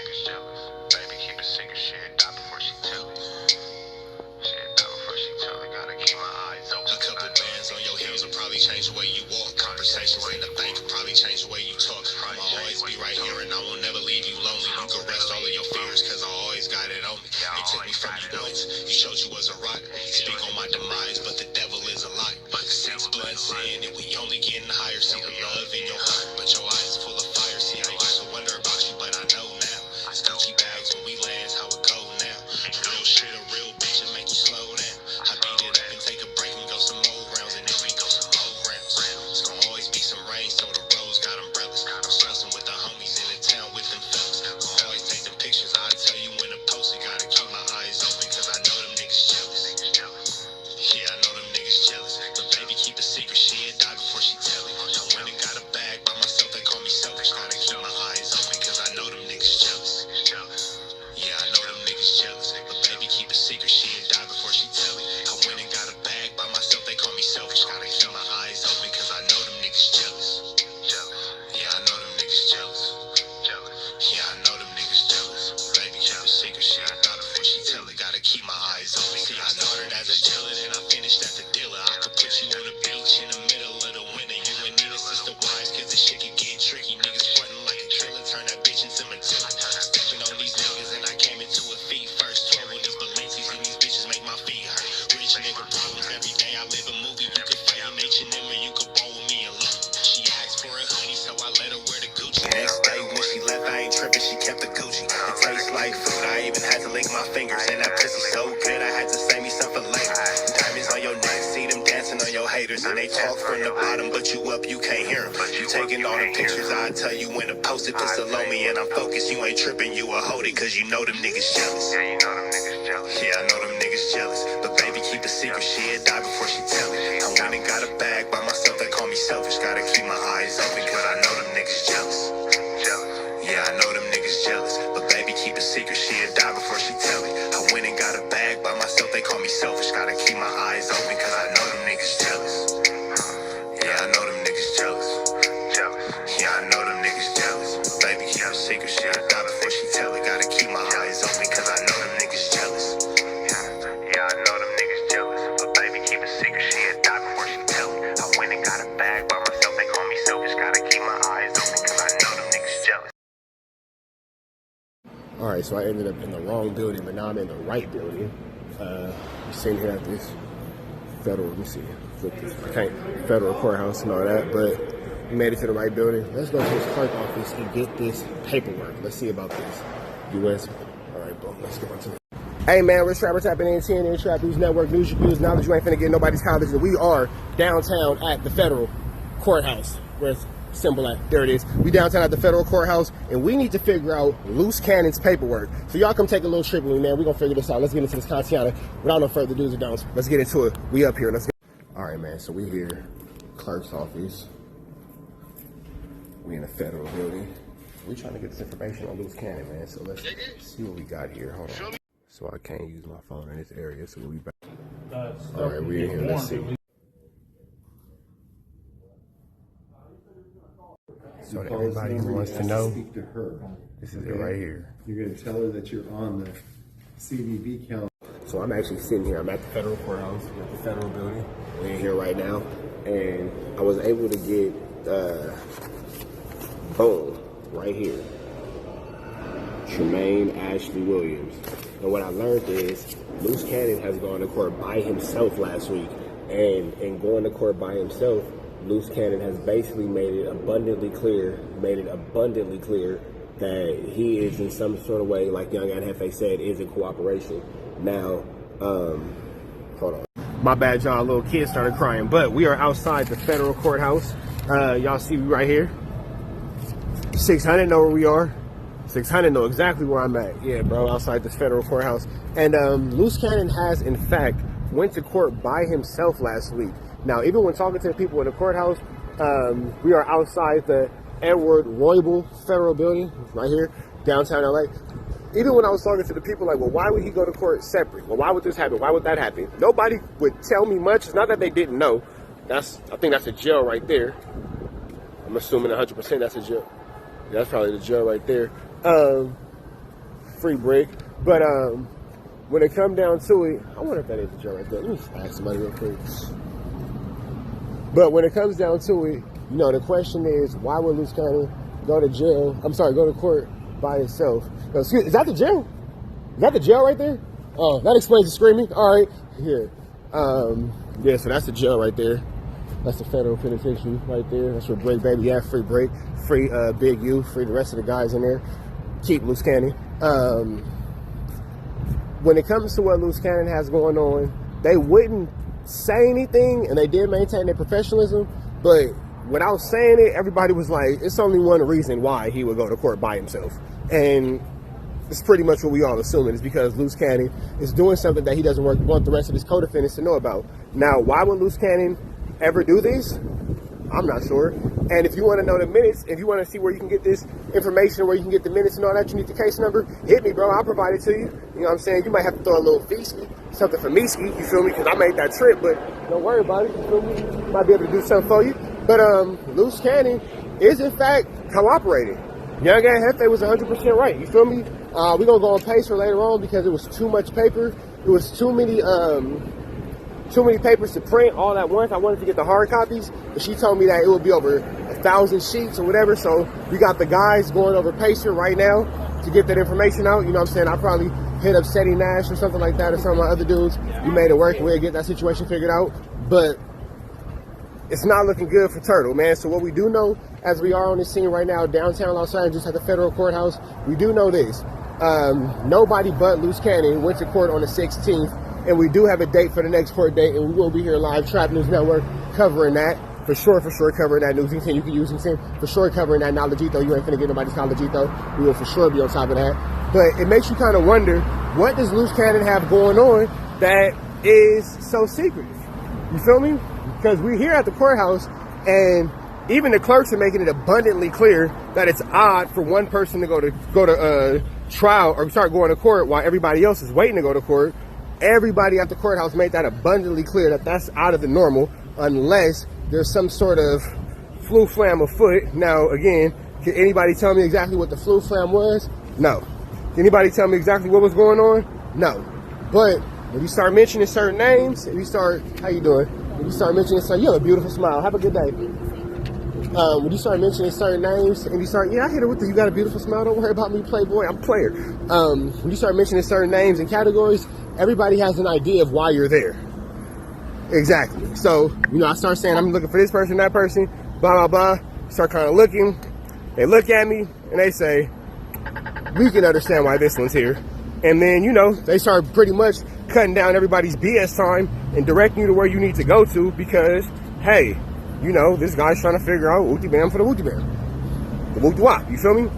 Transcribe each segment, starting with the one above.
niggas jealous. Baby, keep it secret. Shit, die before she tell it. Shit, die before she tell it. Gotta keep my eyes open. A couple bands on your heels will probably change the way you walk. Conversations in the bank will probably change the way you talk. I'll always be right here and I will never leave you lonely. You can rest all of your fears cause I always got it on me. They took me from you once. You showed you was a rock. Speak on my demise, but the devil is a lie. Since blood sin and we only getting higher. See the love in your heart, but your eyes full of fire. See, I used to wonder about you, but I know now. It's Gucci bags when we land, how it go now. Real shit, a real bitch, and make you slow down. I beat it up and take a break and go some more rounds, and then we go some more rounds. It's gonna always be some rain, so the roads got umbrellas. I'm stressing with the homies in the town with them fellas. Gonna always take them pictures, I'll tell you when to post it. Gotta keep my eyes open, cause I know them niggas jealous. Yeah, I know them niggas jealous. But baby, keep the secret, she'll die before she tell it. I went and got a bag by myself, they call me selfish. Gotta keep my eyes open, cause I know them niggas jealous. Yeah, I know them niggas jealous. But baby, keep it secret, she'll die before she tell it. I went and got a bag by myself, they call me selfish. Gotta keep my eyes open, cause I know them niggas jealous. Yeah, I know them niggas jealous. Yeah, I know them niggas jealous. Baby, keep it secret, she'll die before she tell it. Gotta keep my eyes open. See, I started as a dealer, then I finished as a dealer. I could put you on the beach in the middle of the winter. You and Nina sister wives, cause this shit can get tricky. Niggas frontin' like a trailer, turn that bitch into Matilda. Stepping on these niggas and I came into a feet first. 12 on these Balenci's and these bitches make my feet hurt. Rich nigga problems every day, I live a movie. You could fight in H&M or you could ball with me and Luke. She asked for a hoodie, so I let her wear the Gucci. Next day when she left, I ain't tripping, she kept the Gucci. It tastes like food, I even had to lick my fingers. And that pussy so good, I had to save me some for later. Diamonds on your neck, see them dancing on your haters. And they talk from the bottom, but you up, you can't hear them. You taking all the pictures, I tell you when to post it. Put Salome and I'm focused, you ain't tripping, you a hold it. Cause you know them niggas jealous. Yeah, you know them niggas jealous. Yeah, I know them niggas jealous. But baby, keep it secret, she'll die before she tell it. I went and got a bag by myself, they call me selfish. Gotta keep my eyes open, cause I know them niggas jealous. Yeah, I know them niggas jealous. But baby, keep it secret, she'll die before she tell it. I went and got a bag by myself, they call me selfish. Gotta keep my eyes open, cause I know them niggas jealous. Yeah, I know them niggas jealous. Yeah, I know them niggas jealous. But baby, keep it secret, she'll die before she tell it. Gotta keep my eyes open, cause I know them niggas jealous. Yeah, I know them niggas jealous. But baby, keep it secret. She'll die before she tell it. I went and got a bag by myself. They call me selfish. Gotta keep my eyes open, cause I know them niggas jealous. All right, so I ended up in the wrong building, but now I'm in the right building. I'm sitting here at this federal, let me see, flip this, I can't, federal courthouse and all that, but we made it to the right building. Let's go to this clerk office and get this paperwork. Let's see about this. US, all right, boom, let's go into it. Hey man, we're tapping in, CNN, Trap News Network, news reviews, knowledge you ain't finna get nobody's college. We are downtown at the federal courthouse. Where's symbol at? There it is. We downtown at the federal courthouse, and we need to figure out Luce Cannon's paperwork. So y'all come take a little trip with me, man. We're gonna figure this out. Let's get into this Tatiana. Without no further do's or don'ts, let's get into it. We up here. Let's get. All right, man. So we here, clerk's office. We in a federal building. We trying to get this information on Luce Cannon, man. So let's see what we got here. Hold on. So I can't use my phone in this area. So we'll be back. All right, we in here. Let's see. So that everybody who wants to know, speak to her. This is it right here. You're going to tell her that you're on the CDB count. So I'm actually sitting here. I'm at the federal courthouse, at the federal building. We're in here right now, and I was able to get boom right here, Tremaine Ashley Williams. And what I learned is Luce Cannon has gone to court by himself last week, and in going to court by himself, Luce Cannon has basically made it abundantly clear that he is in some sort of way, like Young Anhefe said, is in cooperation. Now, hold on. My bad, y'all. A little kid started crying, but we are outside the federal courthouse. Y'all see me right here. 600 know where we are. 600 know exactly where I'm at. Yeah, bro, outside this federal courthouse. And Luce Cannon has, in fact, went to court by himself last week. Now, even when talking to the people in the courthouse, we are outside the Edward Roybal Federal Building, right here, downtown LA. Even when I was talking to the people, like, well, why would he go to court separate? Well, why would this happen? Why would that happen? Nobody would tell me much. It's not that they didn't know. I think that's a jail right there. I'm assuming 100% that's a jail. That's probably the jail right there. free brick. But when it come down to it, I wonder if that is a jail right there. Let me just ask somebody real quick. But when it comes down to it, you know, the question is, why would Luce Cannon go to jail? I'm sorry, go to court by himself? Is that the jail? Is that the jail right there? Oh, that explains the screaming. All right, here. Yeah, so that's the jail right there. That's the federal penitentiary right there. That's where Break Baby at. Free Break, free Big U, free the rest of the guys in there. Keep Luce Cannon. When it comes to what Luce Cannon has going on, they wouldn't say anything, and they did maintain their professionalism, but without saying it, everybody was like, it's only one reason why he would go to court by himself. And it's pretty much what we all assuming. It's because Luce Cannon is doing something that he doesn't want the rest of his co-defendants to know about. Now, why would Luce Cannon ever do this? I'm not sure. And if you want to know the minutes, if you want to see where you can get this information, where you can get the minutes and all that, you need the case number, hit me, bro. I'll provide it to you. You know what I'm saying? You might have to throw a little feesky, something for me, you feel me? Because I made that trip, but don't worry about it, you feel me? Might be able to do something for you. But Luce Cannon is, in fact, cooperating. Young and Hefe was 100% right, you feel me? We're going to go on pace for later on because it was too much paper. It was too many papers to print all at once. I wanted to get the hard copies, but she told me that it would be over 1,000 sheets or whatever. So we got the guys going over pacer right now to get that information out. You know what I'm saying? I'll probably hit up Seti Nash or something like that, or some of my other dudes. We made it work. We'll get that situation figured out. But it's not looking good for Turtle, man. So what we do know, as we are on the scene right now, downtown Los Angeles at the federal courthouse, we do know this. Nobody but Luce Cannon went to court on the 16th. And we do have a date for the next court date, and we will be here live, Trap News Network, covering that. For sure, covering that news. You can use him, for sure covering that knowledgeito. You ain't finna get nobody's knowledgeito. We will for sure be on top of that. But it makes you kind of wonder, what does Luce Cannon have going on that is so secretive? You feel me? Because we're here at the courthouse, and even the clerks are making it abundantly clear that it's odd for one person to go to trial or start going to court while everybody else is waiting to go to court. Everybody at the courthouse made that abundantly clear that that's out of the normal, unless there's some sort of flu flam afoot. Now, again, can anybody tell me exactly what the flu flam was? No. Can anybody tell me exactly what was going on? No. But if you start mentioning certain names, if you start, how you doing? If you start mentioning, you have a beautiful smile. Have a good day. When you start mentioning certain names, and you start, I hit it with you got a beautiful smile. Don't worry about me, playboy. I'm a player. When you start mentioning certain names and categories, everybody has an idea of why you're there. Exactly. So, I start saying, I'm looking for this person, that person, blah, blah, blah. Start kind of looking. They look at me, and they say, we can understand why this one's here. And then, they start pretty much cutting down everybody's BS time and directing you to where you need to go to because, hey, this guy's trying to figure out Wooty Bam for the Wooty Bam. The Wooty Wop, you feel me?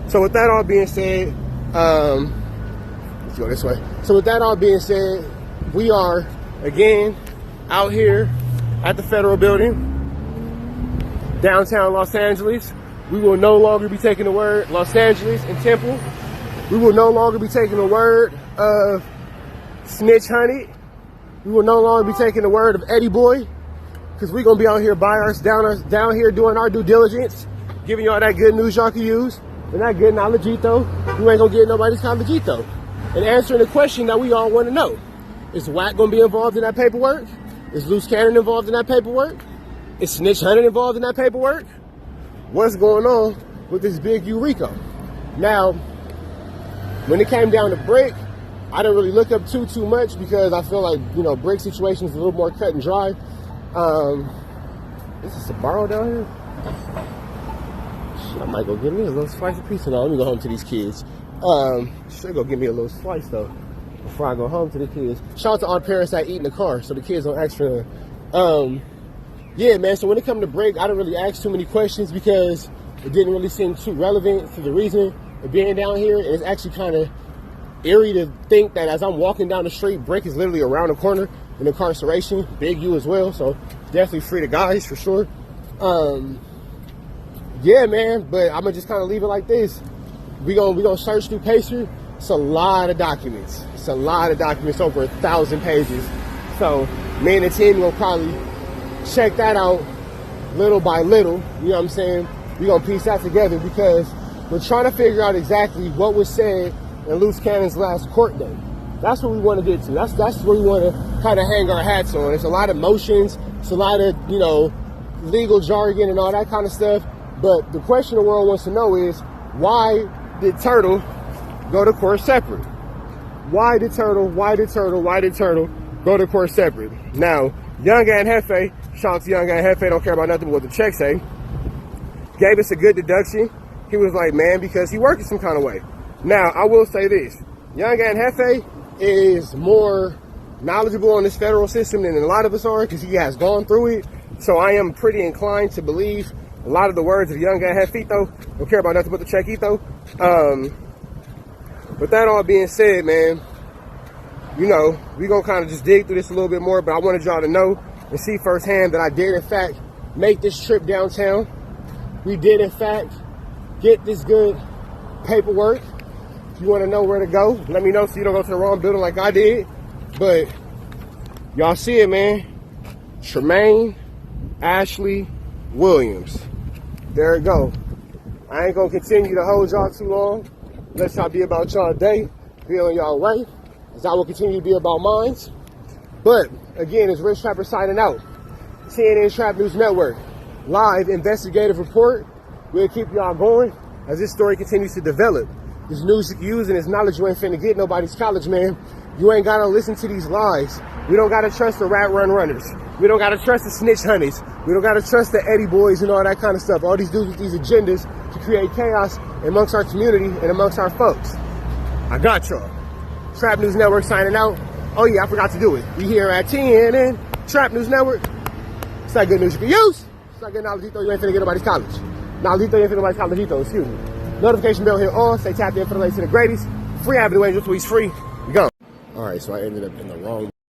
So with that all being said, let's go this way. So with that all being said, we are, again, out here at the federal building, downtown Los Angeles. We will no longer be taking the word Los Angeles and Temple. We will no longer be taking the word of Snitch Honey. We will no longer be taking the word of Eddie Boy. Because we're going to be out here down here doing our due diligence, giving y'all that good news y'all can use, and that good knowledgeito. You ain't going to get nobody's knowledgeito. And answering the question that we all want to know. Is Wack going to be involved in that paperwork? Is Luce Cannon involved in that paperwork? Is Snitch Honey involved in that paperwork? What's going on with this big Eureka? Now, when it came down to Brick, I didn't really look up too much because I feel like, Brick situation is a little more cut and dry. Is this a borrow down here? Shit, I might go get me a little slice of pizza now. Let me go home to these kids. Should go get me a little slice though before I go home to the kids. Shout out to all the parents that eat in the car so the kids don't ask for yeah, man. So when it comes to Break, I didn't really ask too many questions because it didn't really seem too relevant to the reason of being down here. And it's actually kind of eerie to think that as I'm walking down the street, Break is literally around the corner in incarceration. Big U as well, so definitely free the guys for sure. Yeah, man, but I'm gonna just kind of leave it like this. We gonna search through Pacer. It's a lot of documents. It's a lot of documents, over 1,000 pages. So me and the team will probably check that out little by little. You know what I'm saying? We gonna piece that together because We're trying to figure out exactly what was said in Luce Cannon's last court date. That's what we want to get to. That's where we want to kind of hang our hats on. It's a lot of motions. It's a lot of, you know, legal jargon and all that kind of stuff. But the question the world wants to know is, why did Turtle go to court separate? Why did Turtle go to court separate? Now, Young and Hefe, shout out to Young and Hefe, don't care about nothing but what the check say, gave us a good deduction. He was like, man, because he worked in some kind of way. Now, I will say this. Young and Hefe is more knowledgeable on this federal system than a lot of us are because he has gone through it. So I am pretty inclined to believe a lot of the words of Young and Hefito. Don't care about nothing but the checkito. With that all being said, man, you know, we're going to kind of just dig through this a little bit more, but I wanted y'all to know and see firsthand that I did, in fact, make this trip downtown. We did, in fact, get this good paperwork. If you want to know where to go, let me know so you don't go to the wrong building like I did. But y'all see it, man. Tremaine Ashley Williams. There it go. I ain't going to continue to hold y'all too long. Let y'all be about y'all day, be on y'all way, as I will continue to be about mine. But again, it's Rich Trapper signing out. CNN Trap News Network, live investigative report. We'll keep y'all going as this story continues to develop. This news you can use and this knowledge you ain't finna get nobody's college, man. You ain't gotta listen to these lies. We don't gotta trust the rat run runners. We don't gotta trust the snitch honeys. We don't gotta trust the Eddie boys and all that kind of stuff. All these dudes with these agendas to create chaos amongst our community and amongst our folks. I got y'all. Trap News Network signing out. Oh yeah, I forgot to do it. We here at 10 and Trap News Network. It's not good news you can use. It's not good knowledge you ain't finna get nobody's college. Knowledge you ain't finna get nobody's college, excuse me. Notification bell here on. Stay tapped in for the latest and the greatest. Free Avenue Angels, please free. We gone. All right, so I ended up in the wrong